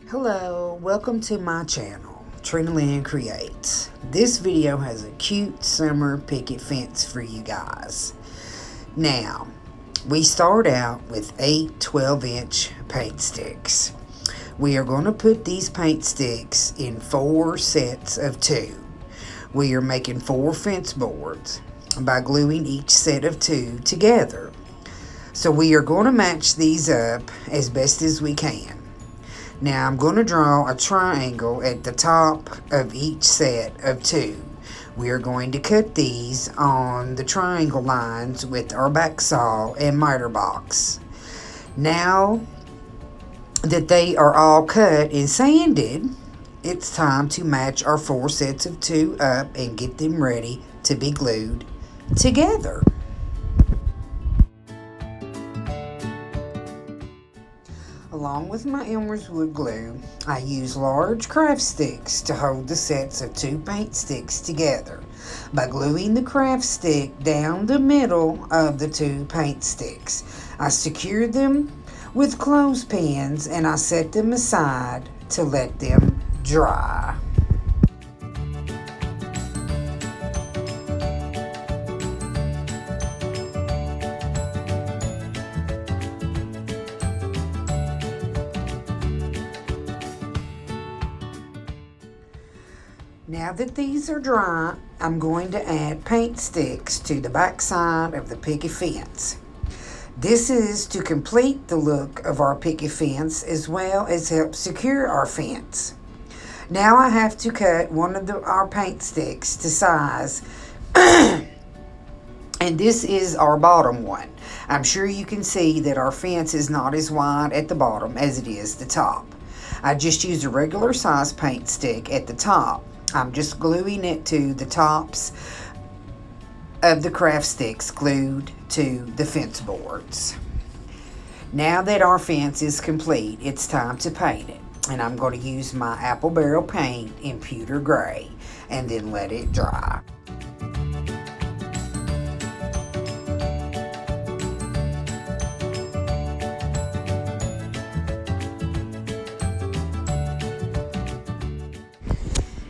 Hello, welcome to my channel, Trina Lynn Creates. This video has a cute summer picket fence for you guys. Now, we start out with 8 12-inch paint sticks. We are going to put these paint sticks in 4 sets of 2. We are making 4 fence boards by gluing each set of 2 together. So we are going to match these up as best as we can. Now I'm going to draw a triangle at the top of each set of 2. We are going to cut these on the triangle lines with our back saw and miter box. Now that they are all cut and sanded, it's time to match our 4 sets of 2 up and get them ready to be glued together. Along with my Elmer's wood glue, I use large craft sticks to hold the sets of 2 paint sticks together by gluing the craft stick down the middle of the 2 paint sticks. I secure them with clothespins and I set them aside to let them dry. Now that these are dry, I'm going to add paint sticks to the back side of the picket fence. This is to complete the look of our picket fence as well as help secure our fence. Now I have to cut one of our paint sticks to size and this is our bottom one. I'm sure you can see that our fence is not as wide at the bottom as it is the top. I just use a regular size paint stick at the top. I'm just gluing it to the tops of the craft sticks glued to the fence boards. Now that our fence is complete, it's time to paint it. And I'm going to use my apple barrel paint in pewter gray and then let it dry.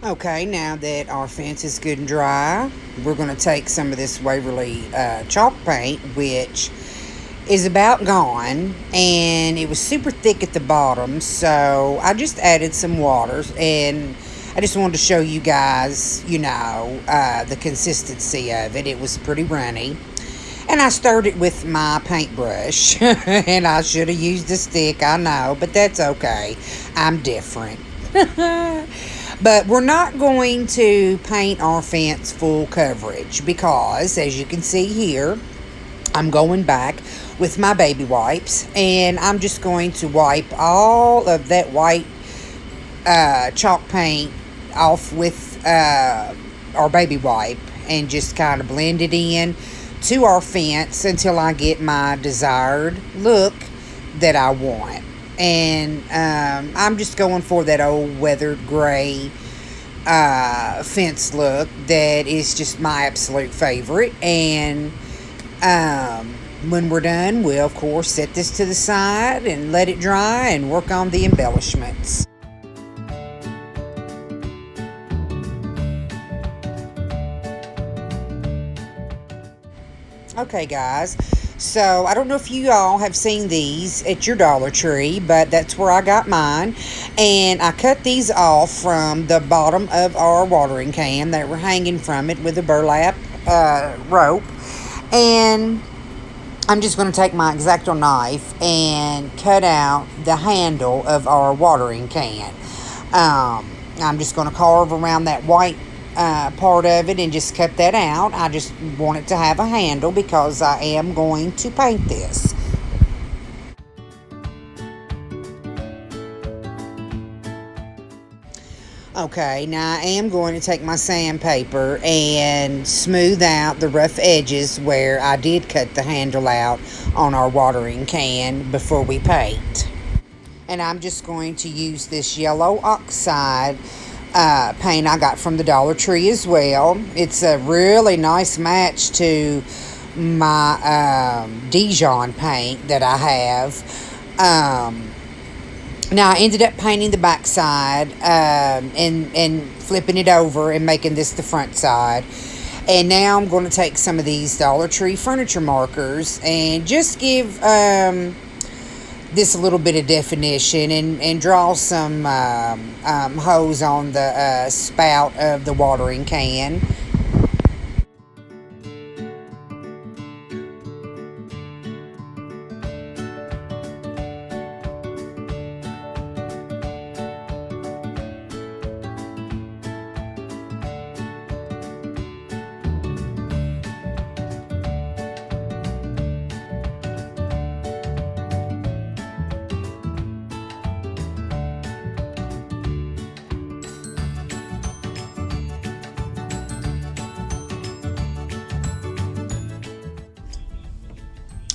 Okay, now that our fence is good and dry, we're going to take some of this Waverly chalk paint, which is about gone, and it was super thick at the bottom, so I just added some water, and I just wanted to show you guys, the consistency of it. It was pretty runny, and I stirred it with my paintbrush, and I should have used a stick, I know, but that's okay. I'm different. But we're not going to paint our fence full coverage because, as you can see here, I'm going back with my baby wipes and I'm just going to wipe all of that white chalk paint off with our baby wipe and just kind of blend it in to our fence until I get my desired look that I want. And I'm just going for that old weathered gray fence look that is just my absolute favorite. And when we're done, we'll of course set this to the side and let it dry and work on the embellishments. Okay guys, so I don't know if you all have seen these at your Dollar Tree, but that's where I got mine. And I cut these off from the bottom of our watering can that were hanging from it with a burlap rope. And I'm just going to take my X-Acto knife and cut out the handle of our watering can. I'm just going to carve around that white part of it and just cut that out. I just want it to have a handle because I am going to paint this. Okay, now I am going to take my sandpaper and smooth out the rough edges where I did cut the handle out on our watering can before we paint. And I'm just going to use this yellow oxide paint I got from the Dollar Tree as well. It's a really nice match to my Dijon paint that I have. Now, I ended up painting the back side and flipping it over and making this the front side. And now I'm going to take some of these Dollar Tree furniture markers and just give this a little bit of definition and draw some holes on the spout of the watering can.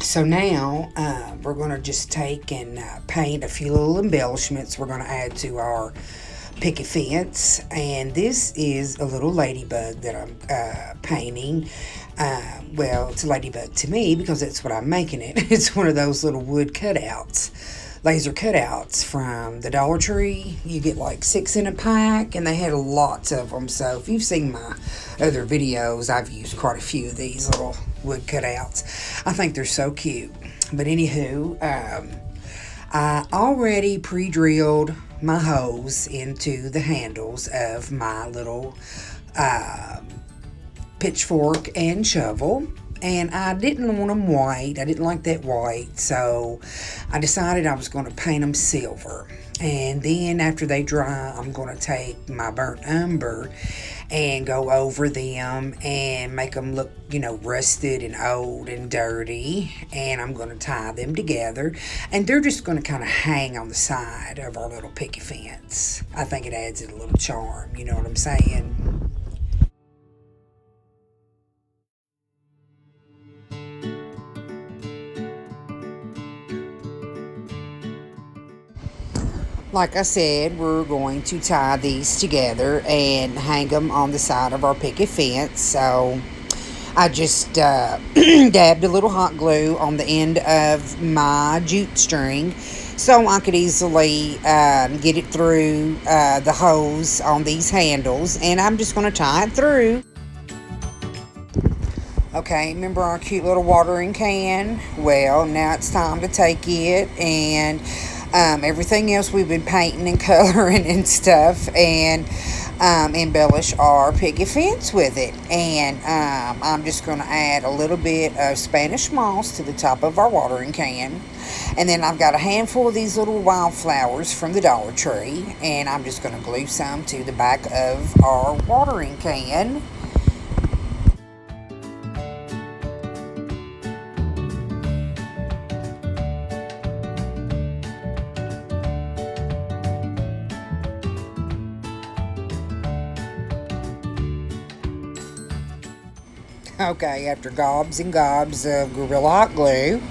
So now we're going to just take and paint a few little embellishments we're going to add to our picket fence. And this is a little ladybug that I'm painting. Well, it's a ladybug to me because that's what I'm making it. It's one of those little wood cutouts, laser cutouts from the Dollar Tree. You get like 6 in a pack, and they had lots of them. So if you've seen my other videos, I've used quite a few of these little wood cutouts. I think they're so cute. But anywho, I already pre-drilled my holes into the handles of my little pitchfork and shovel. And I didn't want them white. I didn't like that white. So I decided I was going to paint them silver. And then after they dry, I'm going to take my burnt umber and go over them and make them look, rusted and old and dirty. And I'm going to tie them together. And they're just going to kind of hang on the side of our little picket fence. I think it adds it a little charm. You know what I'm saying? Like I said, we're going to tie these together and hang them on the side of our picket fence. So I just dabbed a little hot glue on the end of my jute string so I could easily get it through the hose on these handles. And I'm just going to tie it through. Okay, remember our cute little watering can? Well, now it's time to take it and everything else we've been painting and coloring and stuff, and embellish our picket fence with it. And I'm just going to add a little bit of Spanish moss to the top of our watering can. And then I've got a handful of these little wildflowers from the Dollar Tree, and I'm just going to glue some to the back of our watering can. Okay, after gobs and gobs of Gorilla Hot Glue,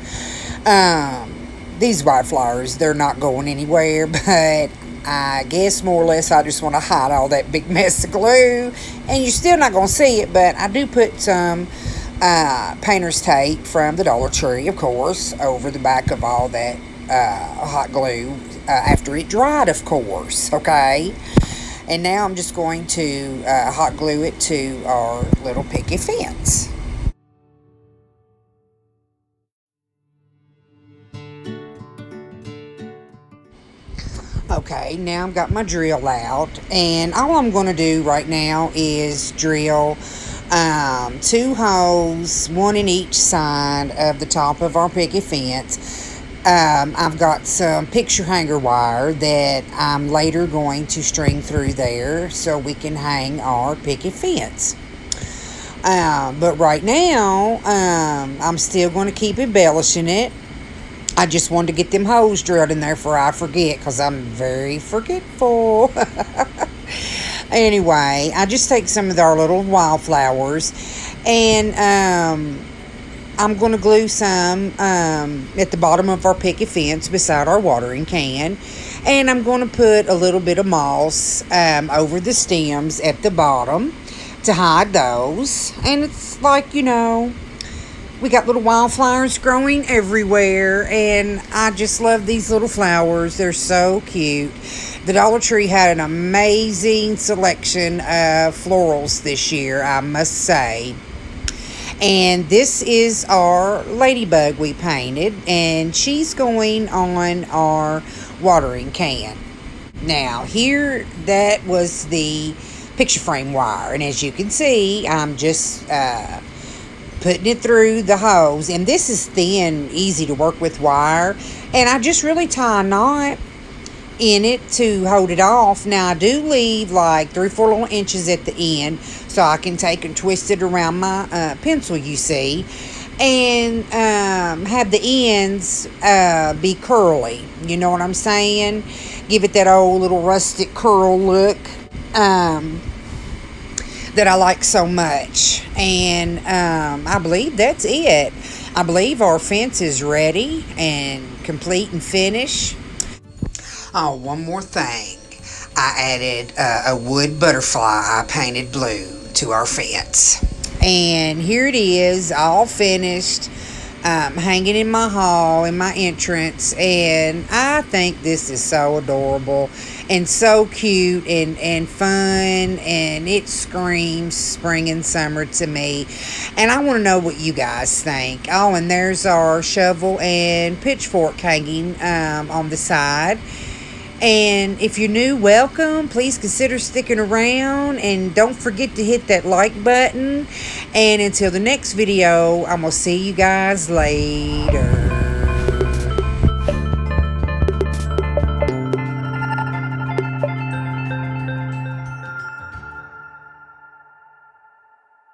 these white flowers, they're not going anywhere, but I guess more or less I just want to hide all that big mess of glue, and you're still not going to see it, but I do put some painter's tape from the Dollar Tree, of course, over the back of all that hot glue after it dried, of course, okay? And now I'm just going to hot glue it to our little picket fence. Okay, now I've got my drill out, and all I'm going to do right now is drill 2 holes, 1 in each side of the top of our picket fence. I've got some picture hanger wire that I'm later going to string through there so we can hang our picket fence. But right now, I'm still going to keep embellishing it. I just wanted to get them holes drilled in there before I forget, because I'm very forgetful. Anyway, I just take some of our little wildflowers, and I'm going to glue some at the bottom of our picket fence beside our watering can. And I'm going to put a little bit of moss over the stems at the bottom to hide those. And it's like, We got little wildflowers growing everywhere, and I just love these little flowers. They're so cute. The Dollar Tree had an amazing selection of florals this year, I must say. And this is our ladybug we painted, and she's going on our watering can. Now, here, that was the picture frame wire, and as you can see, I'm just putting it through the hose, and this is thin, easy to work with wire, and I just really tie a knot in it to hold it off. Now, I do leave like 3 or 4 little inches at the end so I can take and twist it around my pencil, you see, and have the ends be curly. You know what I'm saying? Give it that old little rustic curl look that I like so much. And I believe that's it. I believe our fence is ready and complete and finished. Oh, one more thing. I added a wood butterfly I painted blue to our fence. And here it is, all finished, hanging in my hall, in my entrance. And I think this is so adorable and so cute and fun. And it screams spring and summer to me. And I want to know what you guys think. Oh, and there's our shovel and pitchfork hanging on the side. And if you're new, welcome. Please consider sticking around. And don't forget to hit that like button. And until the next video, I'm going to see you guys later.